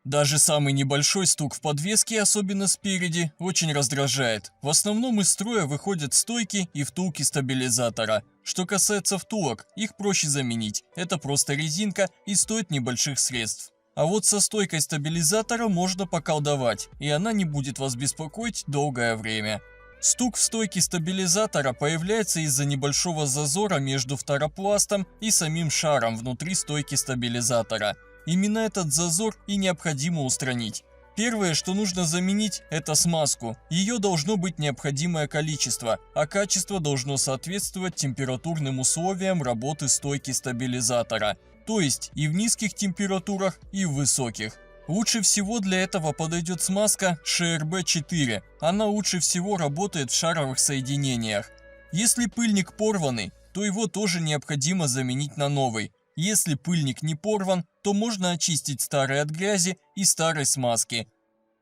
Даже самый небольшой стук в подвеске, особенно спереди, очень раздражает. В основном из строя выходят стойки и втулки стабилизатора. Что касается втулок, их проще заменить. Это просто резинка и стоит небольших средств. А вот со стойкой стабилизатора можно поколдовать, и она не будет вас беспокоить долгое время. Стук в стойке стабилизатора появляется из-за небольшого зазора между фторопластом и самим шаром внутри стойки стабилизатора. Именно этот зазор и необходимо устранить. Первое, что нужно заменить, это смазку. Ее должно быть необходимое количество, а качество должно соответствовать температурным условиям работы стойки стабилизатора. То есть и в низких температурах, и в высоких. Лучше всего для этого подойдет смазка ШРБ-4. Она лучше всего работает в шаровых соединениях. Если пыльник порванный, то его тоже необходимо заменить на новый. Если пыльник не порван, то можно очистить старый от грязи и старой смазки.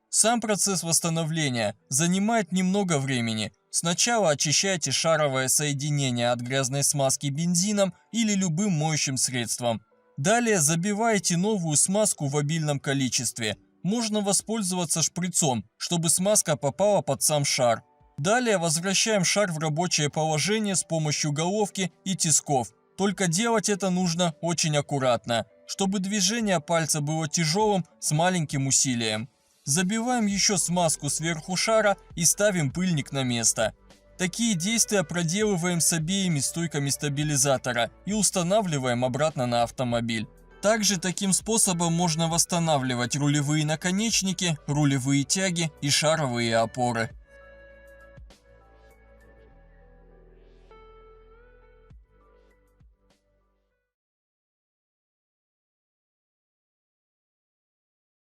Сам процесс восстановления занимает немного времени. Сначала очищайте шаровое соединение от грязной смазки бензином или любым моющим средством. Далее забиваете новую смазку в обильном количестве. Можно воспользоваться шприцом, чтобы смазка попала под сам шар. Далее возвращаем шар в рабочее положение с помощью головки и тисков. Только делать это нужно очень аккуратно, чтобы движение пальца было тяжелым с маленьким усилием. Забиваем еще смазку сверху шара и ставим пыльник на место. Такие действия проделываем с обеими стойками стабилизатора и устанавливаем обратно на автомобиль. Также таким способом можно восстанавливать рулевые наконечники, рулевые тяги и шаровые опоры.